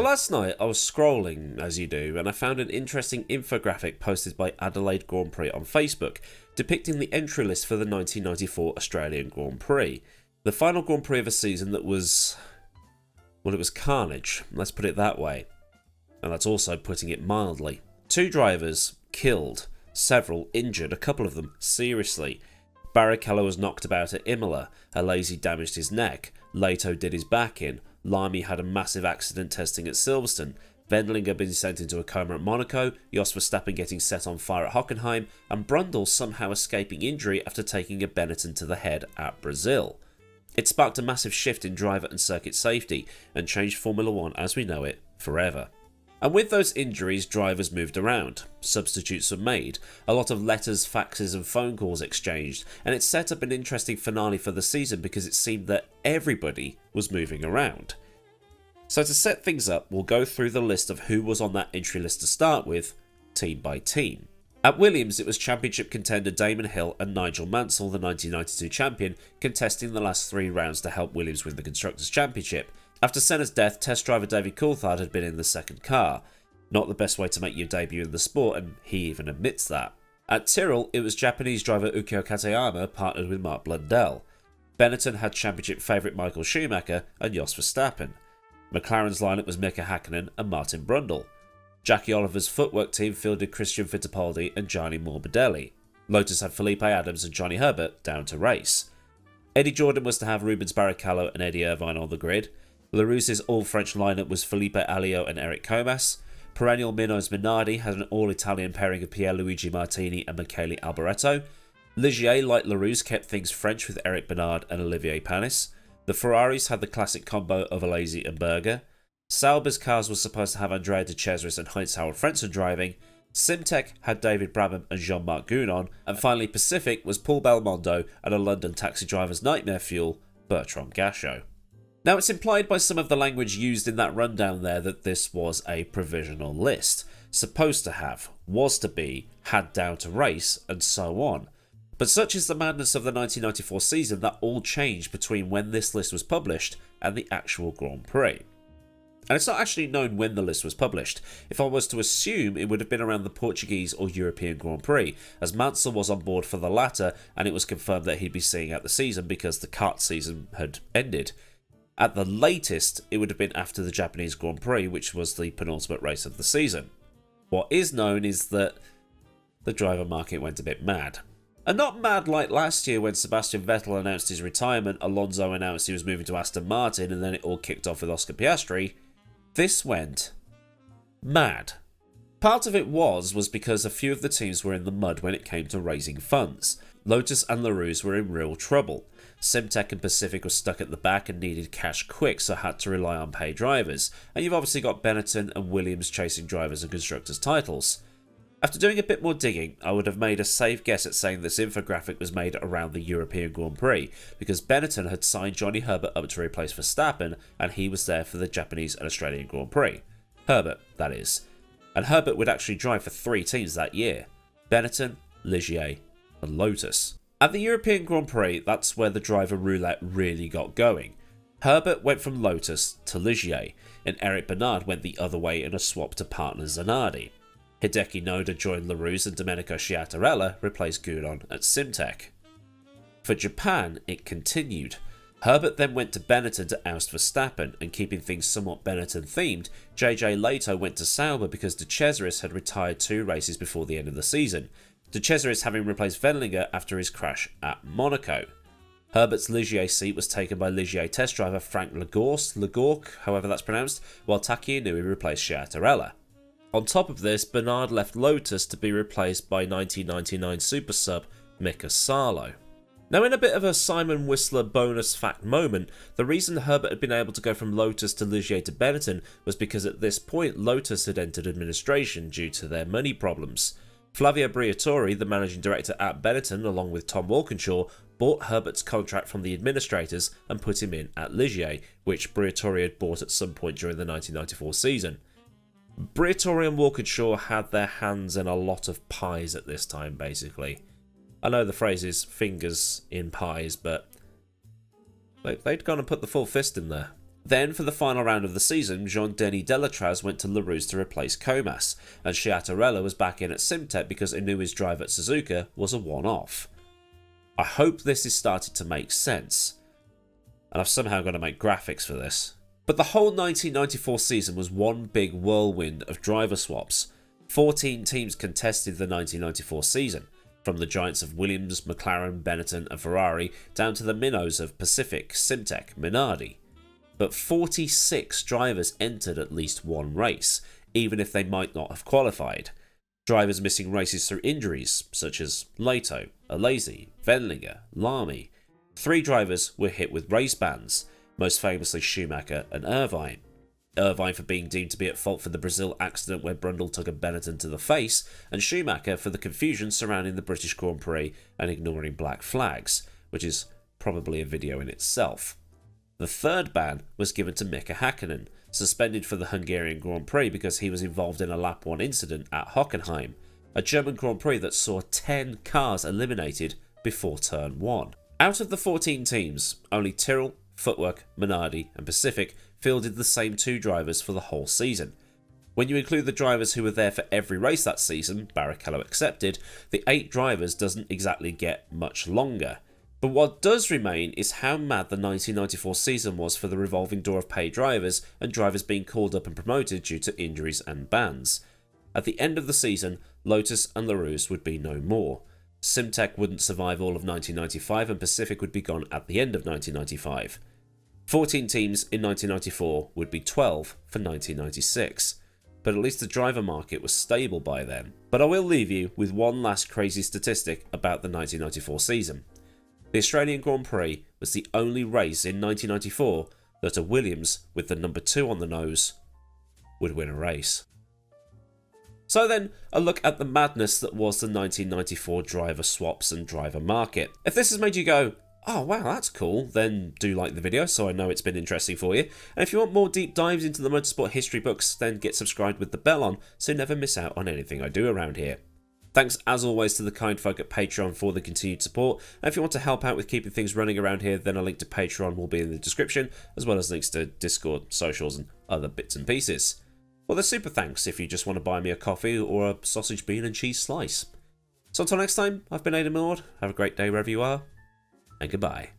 So last night I was scrolling, as you do, and I found an interesting infographic posted by Adelaide Grand Prix on Facebook, depicting the entry list for the 1994 Australian Grand Prix. The final Grand Prix of a season that was... well, it was carnage, let's put it that way. And that's also putting it mildly. 2 drivers killed, several injured, a couple of them seriously. Barrichello was knocked about at Imola, Alesi damaged his neck, Leto did his back in, Lamy had a massive accident testing at Silverstone, Wendling had been sent into a coma at Monaco, Jos Verstappen getting set on fire at Hockenheim, and Brundle somehow escaping injury after taking a Benetton to the head at Brazil. It sparked a massive shift in driver and circuit safety, and changed Formula 1 as we know it forever. And with those injuries, drivers moved around, substitutes were made, a lot of letters, faxes and phone calls exchanged, and it set up an interesting finale for the season because it seemed that everybody was moving around. So to set things up, we'll go through the list of who was on that entry list to start with, team by team. At Williams, it was championship contender Damon Hill and Nigel Mansell, the 1992 champion, contesting the last 3 rounds to help Williams win the Constructors' Championship. After Senna's death, test driver David Coulthard had been in the second car. Not the best way to make your debut in the sport, and he even admits that. At Tyrrell, it was Japanese driver Ukyo Katayama partnered with Mark Blundell. Benetton had championship favourite Michael Schumacher and Jos Verstappen. McLaren's lineup was Mika Hakkinen and Martin Brundle. Jackie Oliver's footwork team fielded Christian Fittipaldi and Gianni Morbidelli. Lotus had Felipe Adams and Johnny Herbert down to race. Eddie Jordan was to have Rubens Barrichello and Eddie Irvine on the grid. Larousse's all-French lineup was Felipe Alliot and Eric Comas. Perennial Minos Minardi had an all-Italian pairing of Pierluigi Martini and Michele Alboreto. Ligier, like Larousse, kept things French with Eric Bernard and Olivier Panis. The Ferraris had the classic combo of Alesi and Berger. Sauber's cars were supposed to have Andrea de Cesaris and Heinz-Harald Frentzen driving. Simtek had David Brabham and Jean-Marc Gounon. And finally Pacific was Paul Belmondo and a London taxi driver's nightmare fuel, Bertrand Gachot. Now, it's implied by some of the language used in that rundown there that this was a provisional list. Supposed to have, was to be, had down to race, and so on. But such is the madness of the 1994 season that all changed between when this list was published and the actual Grand Prix. And it's not actually known when the list was published. If I was to assume, it would have been around the Portuguese or European Grand Prix, as Mansell was on board for the latter, and it was confirmed that he'd be seeing out the season because the kart season had ended. At the latest, it would have been after the Japanese Grand Prix, which was the penultimate race of the season. What is known is that the driver market went a bit mad. And not mad like last year when Sebastian Vettel announced his retirement, Alonso announced he was moving to Aston Martin, and then it all kicked off with Oscar Piastri. This went mad. Part of it was because a few of the teams were in the mud when it came to raising funds. Lotus and Larousse were in real trouble. Simtek and Pacific were stuck at the back and needed cash quick, so had to rely on paid drivers. And you've obviously got Benetton and Williams chasing drivers and constructors' titles. After doing a bit more digging, I would have made a safe guess at saying this infographic was made around the European Grand Prix, because Benetton had signed Johnny Herbert up to replace Verstappen, and he was there for the Japanese and Australian Grand Prix. Herbert, that is. And Herbert would actually drive for 3 teams that year: Benetton, Ligier, and Lotus. At the European Grand Prix, that's where the driver roulette really got going. Herbert went from Lotus to Ligier, and Eric Bernard went the other way in a swap to partner Zanardi. Hideki Noda joined Larousse and Domenico Sciattarella replaced Gounon at Simtek. For Japan, it continued. Herbert then went to Benetton to oust Verstappen, and keeping things somewhat Benetton themed, JJ Leto went to Sauber because de Cesaris had retired 2 races before the end of the season, de Cesaris having replaced Wendlinger after his crash at Monaco. Herbert's Ligier seat was taken by Ligier test driver Frank Legorque, however that's pronounced, while Taki Inui replaced Sciattarella. On top of this, Bernard left Lotus to be replaced by 1999 super sub Mika Salo. Now, in a bit of a Simon Whistler bonus fact moment, the reason Herbert had been able to go from Lotus to Ligier to Benetton was because at this point Lotus had entered administration due to their money problems. Flavio Briatore, the managing director at Benetton, along with Tom Walkinshaw, bought Herbert's contract from the administrators and put him in at Ligier, which Briatore had bought at some point during the 1994 season. Briatore and Walkinshaw had their hands in a lot of pies at this time, basically. I know the phrase is fingers in pies, but they'd gone and put the full fist in there. Then, for the final round of the season, Jean-Denis Delatraz went to Larousse to replace Comas, and Sciattarella was back in at Simtek because Inui's drive at Suzuka was a one-off. I hope this is starting to make sense, and I've somehow got to make graphics for this. But the whole 1994 season was one big whirlwind of driver swaps. 14 teams contested the 1994 season, from the giants of Williams, McLaren, Benetton and Ferrari down to the minnows of Pacific, Simtek, Minardi. But 46 drivers entered at least one race, even if they might not have qualified. Drivers missing races through injuries, such as Leto, Alesi, Wendlinger, Lamy. 3 drivers were hit with race bans, most famously Schumacher and Irvine. Irvine for being deemed to be at fault for the Brazil accident where Brundle took a Benetton to the face, and Schumacher for the confusion surrounding the British Grand Prix and ignoring black flags, which is probably a video in itself. The third ban was given to Mika Hakkinen, suspended for the Hungarian Grand Prix because he was involved in a lap 1 incident at Hockenheim, a German Grand Prix that saw 10 cars eliminated before turn 1. Out of the 14 teams, only Tyrrell, Footwork, Minardi and Pacific fielded the same 2 drivers for the whole season. When you include the drivers who were there for every race that season, Barrichello accepted, the 8 drivers doesn't exactly get much longer. But what does remain is how mad the 1994 season was for the revolving door of paid drivers and drivers being called up and promoted due to injuries and bans. At the end of the season, Lotus and Larousse would be no more. Simtek wouldn't survive all of 1995 and Pacific would be gone at the end of 1995. 14 teams in 1994 would be 12 for 1996. But at least the driver market was stable by then. But I will leave you with one last crazy statistic about the 1994 season. The Australian Grand Prix was the only race in 1994 that a Williams with the number 2 on the nose would win a race. So then, a look at the madness that was the 1994 driver swaps and driver market. If this has made you go, oh wow, that's cool, then do like the video so I know it's been interesting for you. And if you want more deep dives into the motorsport history books, then get subscribed with the bell on so you never miss out on anything I do around here. Thanks as always to the kind folk at Patreon for the continued support, and if you want to help out with keeping things running around here, then a link to Patreon will be in the description, as well as links to Discord, socials and other bits and pieces. Well, there's super thanks if you just want to buy me a coffee or a sausage, bean and cheese slice. So until next time, I've been AdmiralLaWind, have a great day wherever you are, and goodbye.